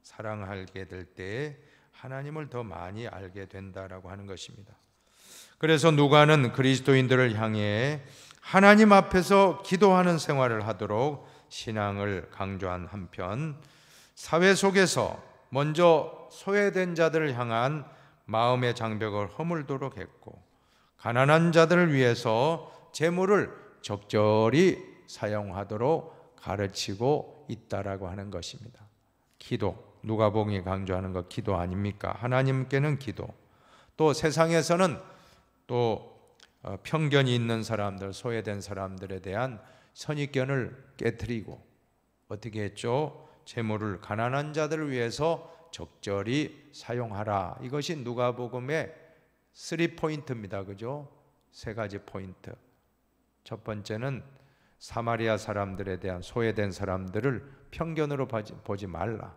사랑하게 될 때 하나님을 더 많이 알게 된다라고 하는 것입니다. 그래서 누가는 그리스도인들을 향해 하나님 앞에서 기도하는 생활을 하도록 신앙을 강조한 한편, 사회 속에서 먼저 소외된 자들을 향한 마음의 장벽을 허물도록 했고, 가난한 자들을 위해서 재물을 적절히 사용하도록 가르치고 있다라고 하는 것입니다. 기도, 누가복음이 강조하는 것 기도 아닙니까? 하나님께는 기도. 또 세상에서는 또 편견이 있는 사람들, 소외된 사람들에 대한 선입견을 깨트리고 어떻게 했죠? 재물을 가난한 자들을 위해서 적절히 사용하라. 이것이 누가복음의 3포인트입니다. 그죠? 3가지 포인트. 첫 번째는 사마리아 사람들에 대한, 소외된 사람들을 편견으로 보지 말라.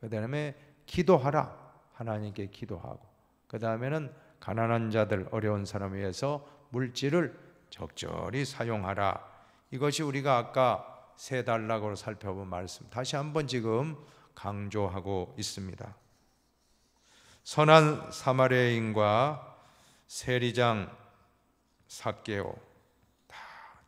그 다음에 기도하라. 하나님께 기도하고, 그 다음에는 가난한 자들, 어려운 사람을 위해서 물질을 적절히 사용하라. 이것이 우리가 아까 세 단락으로 살펴본 말씀, 다시 한번 지금 강조하고 있습니다. 선한 사마리아인과 세리장 삭개오,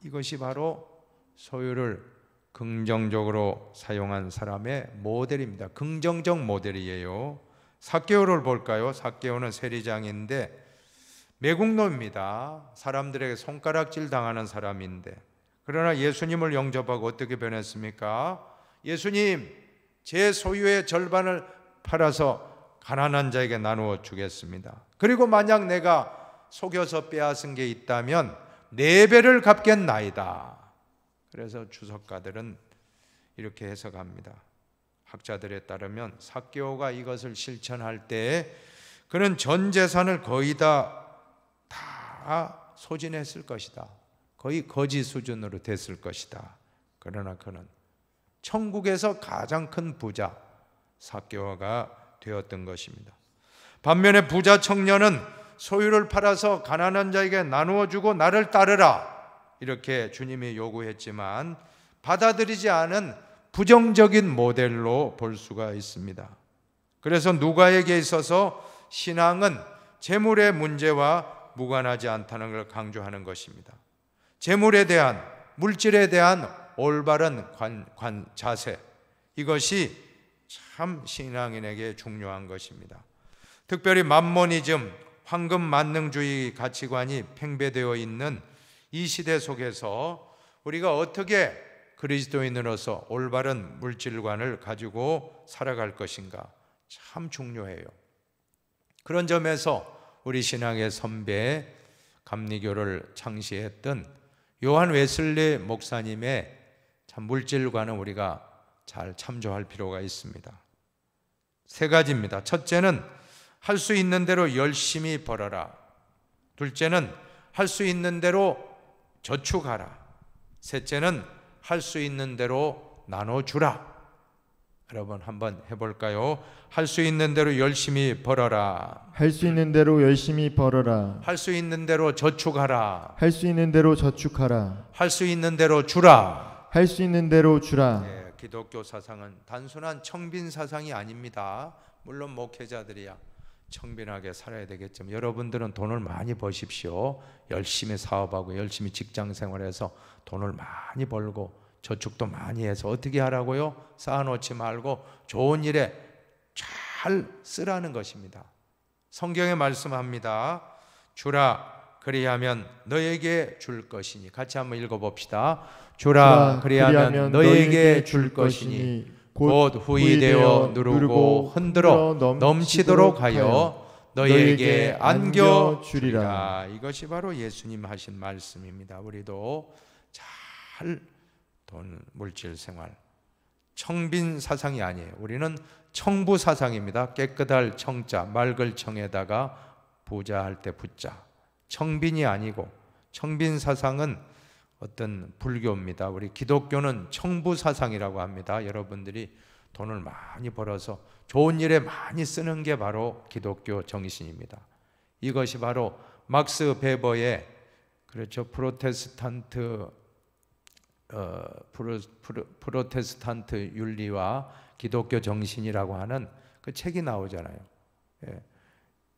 이것이 바로 소유를 긍정적으로 사용한 사람의 모델입니다. 긍정적 모델이에요. 삭개오를 볼까요? 삭개오는 세리장인데 매국노입니다. 사람들에게 손가락질 당하는 사람인데, 그러나 예수님을 영접하고 어떻게 변했습니까? 예수님, 제 소유의 절반을 팔아서 가난한 자에게 나누어 주겠습니다. 그리고 만약 내가 속여서 빼앗은 게 있다면 4배를 갚겠나이다. 그래서 주석가들은 이렇게 해석합니다. 학자들에 따르면 삭개오가 이것을 실천할 때 그는 전 재산을 거의 다 소진했을 것이다. 거의 거지 수준으로 됐을 것이다. 그러나 그는 천국에서 가장 큰 부자 삭개오가 되었던 것입니다. 반면에 부자 청년은 소유를 팔아서 가난한 자에게 나누어 주고 나를 따르라, 이렇게 주님이 요구했지만 받아들이지 않은 부정적인 모델로 볼 수가 있습니다. 그래서 누가에게 있어서 신앙은 재물의 문제와 무관하지 않다는 걸 강조하는 것입니다. 재물에 대한, 물질에 대한 올바른 자세, 이것이 참 신앙인에게 중요한 것입니다. 특별히 맘모니즘, 황금 만능주의 가치관이 팽배되어 있는 이 시대 속에서 우리가 어떻게 그리스도인으로서 올바른 물질관을 가지고 살아갈 것인가 참 중요해요. 그런 점에서 우리 신앙의 선배, 감리교를 창시했던 요한 웨슬리 목사님의 참 물질관은 우리가 잘 참조할 필요가 있습니다. 3가지입니다. 첫째는 할 수 있는 대로 열심히 벌어라. 둘째는 할 수 있는 대로 저축하라. 셋째는 할 수 있는 대로 나눠주라. 여러분 한번 해볼까요? 할 수 있는 대로 열심히 벌어라. 할 수 있는 대로 열심히 벌어라. 할 수 있는 대로 저축하라. 할 수 있는 대로 저축하라. 할 수 있는 대로 주라. 할 수 있는 대로 주라. 기독교 사상은 단순한 청빈 사상이 아닙니다. 물론 목회자들이야 청빈하게 살아야 되겠지만 여러분들은 돈을 많이 버십시오. 열심히 사업하고 열심히 직장생활해서 돈을 많이 벌고 저축도 많이 해서 어떻게 하라고요? 쌓아놓지 말고 좋은 일에 잘 쓰라는 것입니다. 성경에 말씀합니다. 주라 그리하면 너에게 줄 것이니. 같이 한번 읽어봅시다. 주라 그리하면 너에게 줄 것이니 곧 후히 되어 누르고 흔들어 넘치도록 하여 너에게 안겨주리라. 이것이 바로 예수님 하신 말씀입니다. 우리도 잘 돈, 물질 생활, 청빈 사상이 아니에요. 우리는 청부 사상입니다. 깨끗할 청자, 맑을 청에다가 부자 할 때 부자. 청빈이 아니고, 청빈 사상은 어떤 불교입니다. 우리 기독교는 청부 사상이라고 합니다. 여러분들이 돈을 많이 벌어서 좋은 일에 많이 쓰는 게 바로 기독교 정신입니다. 이것이 바로 막스 베버의 그렇죠 프로테스탄트 윤리와 기독교 정신이라고 하는 그 책이 나오잖아요. 예.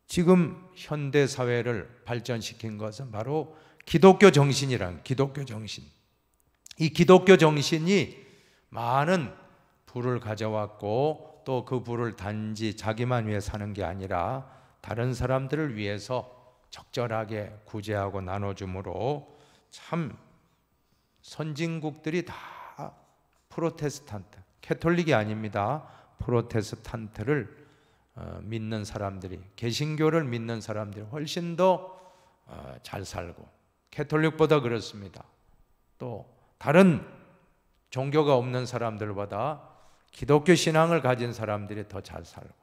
지금 현대 사회를 발전시킨 것은 바로 기독교 정신이란 기독교 정신. 이 기독교 정신이 많은 부를 가져왔고 또 그 부를 단지 자기만 위해 사는 게 아니라 다른 사람들을 위해서 적절하게 구제하고 나눠줌으로 참 선진국들이 다 프로테스탄트, 캐톨릭이 아닙니다. 프로테스탄트를 믿는 사람들이, 개신교를 믿는 사람들이 훨씬 더 잘 살고, 캐톨릭보다 그렇습니다. 또 다른 종교가 없는 사람들보다 기독교 신앙을 가진 사람들이 더 잘 살고,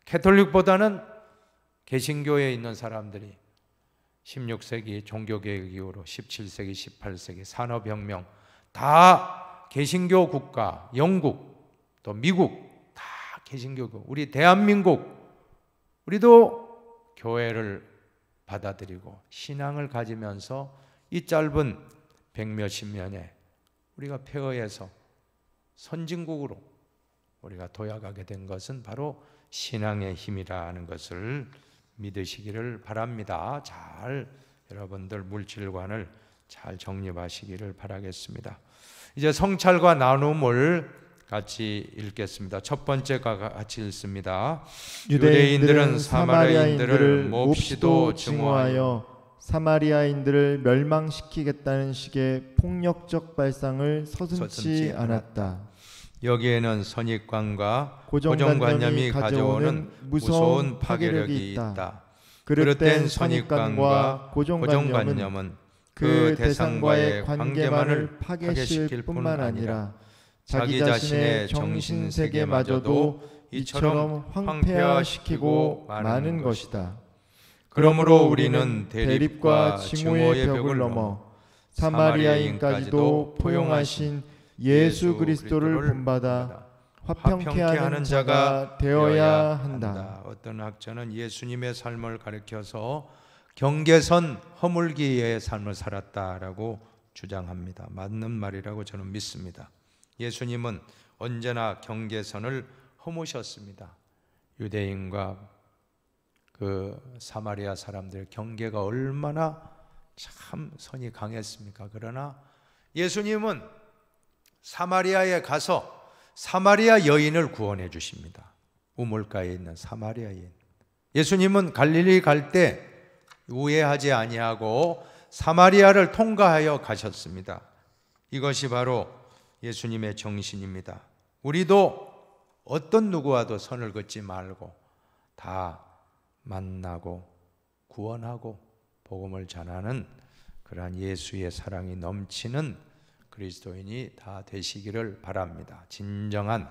캐톨릭보다는 개신교에 있는 사람들이 16세기 종교개혁 이후로 17세기, 18세기 산업혁명 다 개신교 국가, 영국 또 미국 다 개신교고, 우리 대한민국 우리도 교회를 받아들이고 신앙을 가지면서 이 짧은 100몇십 년에 우리가 폐허해서 선진국으로 우리가 도약하게 된 것은 바로 신앙의 힘이라는 것을 믿으시기를 바랍니다. 잘 여러분들 물질관을 잘 정립하시기를 바라겠습니다. 이제 성찰과 나눔을 같이 읽겠습니다. 첫 번째가 같이 읽습니다. 유대인들은 사마리아인들을 몹시도 증오하여 사마리아인들을 멸망시키겠다는 식의 폭력적 발상을 서슴지 않았다. 여기에는 선입관과 고정관념이 가져오는 무서운 파괴력이 있다. 그릇된 선입관과 고정관념은 그 대상과의 관계만을 파괴시킬 뿐만 아니라 자기 자신의 정신세계마저도 이처럼 황폐화시키고 마는 것이다. 그러므로 우리는 대립과 증오의 벽을 넘어 사마리아인까지도 포용하신 예수 그리스도를 본받아 화평케 하는 자가 되어야 한다. 어떤 학자는 예수님의 삶을 가리켜서 경계선 허물기의 삶을 살았다라고 주장합니다. 맞는 말이라고 저는 믿습니다. 예수님은 언제나 경계선을 허무셨습니다. 유대인과 그 사마리아 사람들 경계가 얼마나 참 선이 강했습니까? 그러나 예수님은 사마리아에 가서 사마리아 여인을 구원해 주십니다. 우물가에 있는 사마리아 여인. 예수님은 갈릴리 갈 때 우회하지 아니하고 사마리아를 통과하여 가셨습니다. 이것이 바로 예수님의 정신입니다. 우리도 어떤 누구와도 선을 긋지 말고 다 만나고 구원하고 복음을 전하는 그러한 예수의 사랑이 넘치는 그리스도인이 다 되시기를 바랍니다. 진정한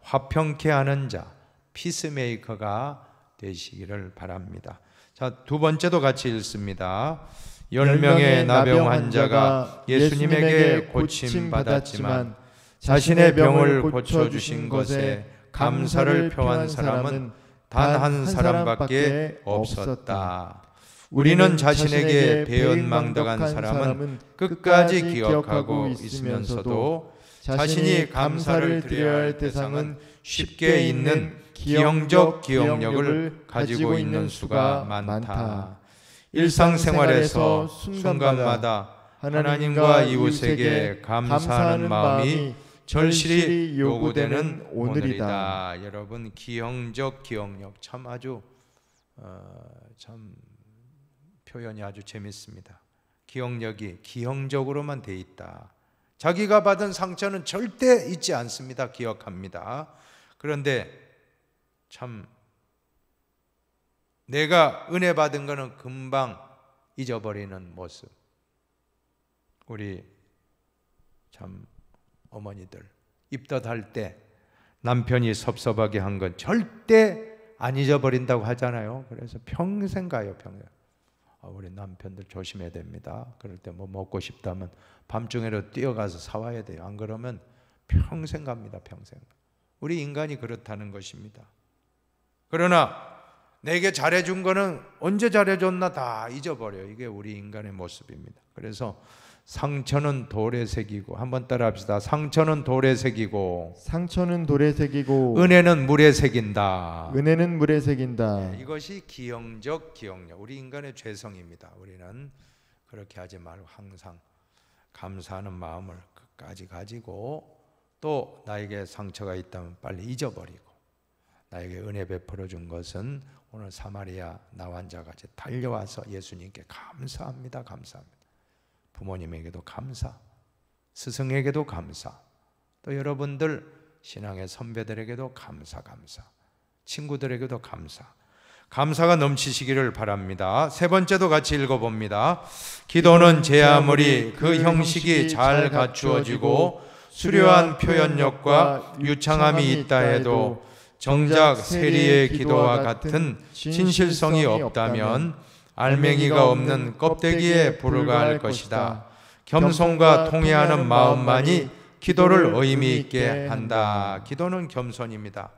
화평케 하는 자, 피스메이커가 되시기를 바랍니다. 자, 두 번째도 같이 읽습니다. 10명의 나병 환자가 예수님에게 고침 받았지만 자신의 병을 고쳐주신 것에 감사를 표한 사람은 단 한 사람밖에 없었다. 우리는 자신에게 배은망덕한 사람은 끝까지 기억하고 있으면서도 자신이 감사를 드려야 할 대상은 쉽게 있는 기형적 기억력을 가지고 있는 수가 많다. 일상생활에서 순간마다 하나님과 이웃에게 감사하는 마음이 절실히 요구되는 오늘이다. 여러분, 기형적 기억력 참 아주 참 표현이 아주 재밌습니다. 기억력이 기형적으로만 돼 있다. 자기가 받은 상처는 절대 잊지 않습니다. 기억합니다. 그런데 참 내가 은혜 받은 거는 금방 잊어버리는 모습. 우리 참 어머니들 입덧할 때 남편이 섭섭하게 한 건 절대 안 잊어버린다고 하잖아요. 그래서 평생 가요. 평생. 우리 남편들 조심해야 됩니다. 그럴 때 뭐 먹고 싶다면 밤중에라도 뛰어가서 사와야 돼요. 안 그러면 평생 갑니다. 평생. 우리 인간이 그렇다는 것입니다. 그러나 내게 잘해준 거는 언제 잘해줬나 다 잊어버려요. 이게 우리 인간의 모습입니다. 그래서 상처는 돌에 새기고, 한번 따라 합시다. 상처는 돌에 새기고, 상처는 돌에 새기고, 은혜는 물에 새긴다. 은혜는 물에 새긴다. 네, 이것이 기형적 기억력, 우리 인간의 죄성입니다. 우리는 그렇게 하지 말고 항상 감사하는 마음을 끝까지 가지고, 또 나에게 상처가 있다면 빨리 잊어버리고, 나에게 은혜 베풀어 준 것은 오늘 사마리아 나환자같이 달려와서 예수님께 감사합니다. 감사합니다. 부모님에게도 감사, 스승에게도 감사, 또 여러분들 신앙의 선배들에게도 감사, 친구들에게도 감사, 감사가 넘치시기를 바랍니다. 세 번째도 같이 읽어봅니다. 기도는 제 아무리 그 형식이 잘 갖추어지고 수려한 표현력과 유창함이 있다 해도 정작 세리의 기도와 같은 진실성이 없다면 알맹이가 없는 껍데기에 불과할 것이다. 겸손과 통회하는 마음만이 기도를 의미 있게 한다. 기도는 겸손입니다.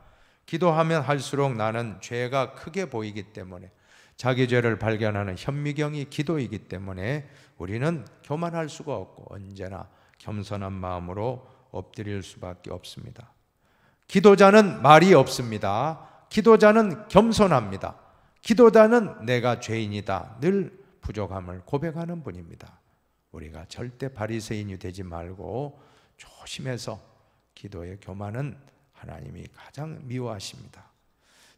기도하면 할수록 나는 죄가 크게 보이기 때문에, 자기 죄를 발견하는 현미경이 기도이기 때문에 우리는 교만할 수가 없고 언제나 겸손한 마음으로 엎드릴 수밖에 없습니다. 기도자는 말이 없습니다. 기도자는 겸손합니다. 기도자는 내가 죄인이다, 늘 부족함을 고백하는 분입니다. 우리가 절대 바리새인이 되지 말고 조심해서 기도의 교만은 하나님이 가장 미워하십니다.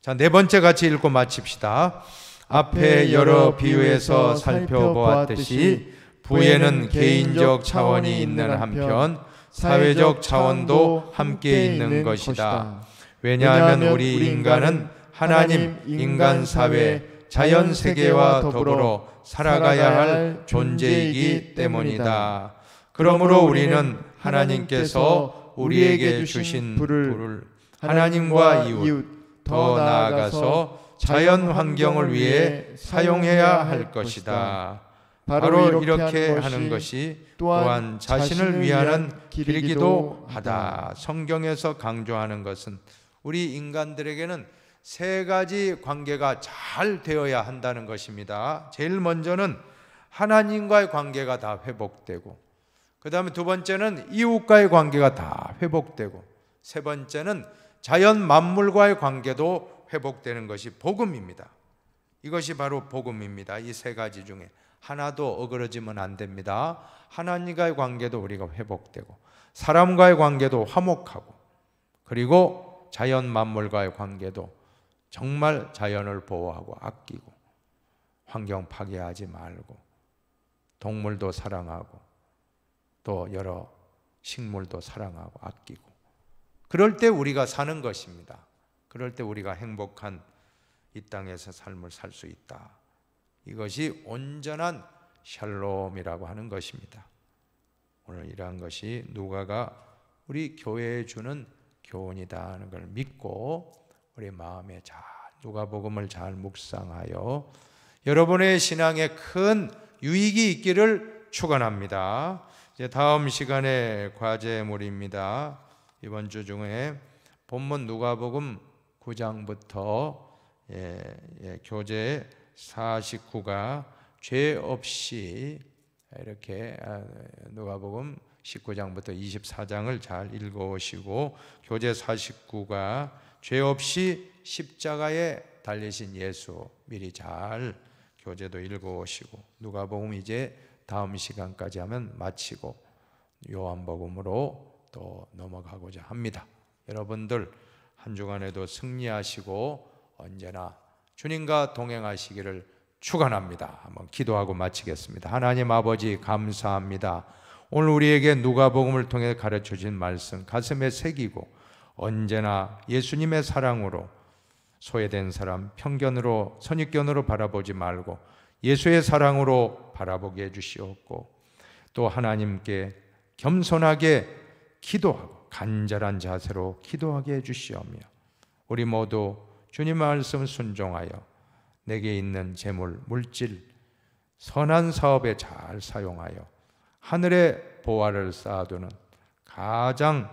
자, 네 번째 같이 읽고 마칩시다. 앞에 여러 비유에서 살펴보았듯이 부에는 개인적 차원이 있는 한편 사회적 차원도 함께 있는 것이다. 왜냐하면 우리 인간은 하나님, 인간 사회, 자연 세계와 더불어 살아가야 할 존재이기 때문이다. 그러므로 우리는 하나님께서 우리에게 주신 불을 하나님과 이웃, 더 나아가서 자연 환경을 위해 사용해야 할 것이다. 바로 이렇게 하는 것이 또한 자신을 위하는 길이기도 하다. 성경에서 강조하는 것은 우리 인간들에게는 세 가지 관계가 잘 되어야 한다는 것입니다. 제일 먼저는 하나님과의 관계가 다 회복되고, 그 다음에 두 번째는 이웃과의 관계가 다 회복되고, 세 번째는 자연 만물과의 관계도 회복되는 것이 복음입니다. 이것이 바로 복음입니다. 이 세 가지 중에 하나도 어그러지면 안 됩니다. 하나님과의 관계도 우리가 회복되고, 사람과의 관계도 화목하고, 그리고 자연 만물과의 관계도 정말 자연을 보호하고 아끼고, 환경 파괴하지 말고, 동물도 사랑하고, 또 여러 식물도 사랑하고 아끼고, 그럴 때 우리가 사는 것입니다. 그럴 때 우리가 행복한 이 땅에서 삶을 살 수 있다. 이것이 온전한 샬롬이라고 하는 것입니다. 오늘 이러한 것이 누가가 우리 교회에 주는 교훈이다 하는 걸 믿고 우리 마음에 잘 누가복음을 잘 묵상하여 여러분의 신앙에 큰 유익이 있기를 축원합니다. 이제 다음 시간에 과제물입니다. 이번 주 중에 본문 누가복음 9장부터 교재 49가 죄 없이 이렇게 누가복음 19장부터 24장을 잘 읽어오시고, 교재 49가 죄 없이 십자가에 달리신 예수 미리 잘 교재도 읽어오시고, 누가복음 이제 다음 시간까지 하면 마치고 요한복음으로 또 넘어가고자 합니다. 여러분들 한 주간에도 승리하시고 언제나 주님과 동행하시기를 축원합니다. 한번 기도하고 마치겠습니다. 하나님 아버지, 감사합니다. 오늘 우리에게 누가복음을 통해 가르쳐 주신 말씀 가슴에 새기고 언제나 예수님의 사랑으로 소외된 사람 편견으로 선입견으로 바라보지 말고 예수의 사랑으로 바라보게 해주시옵고, 또 하나님께 겸손하게 기도하고 간절한 자세로 기도하게 해주시오며, 우리 모두 주님 말씀 순종하여 내게 있는 재물, 물질, 선한 사업에 잘 사용하여 하늘의 보화를 쌓아두는 가장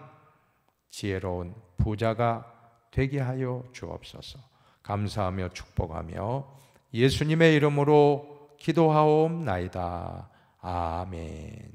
지혜로운 부자가 되게 하여 주옵소서. 감사하며 축복하며 예수님의 이름으로 기도하옵나이다. 아멘.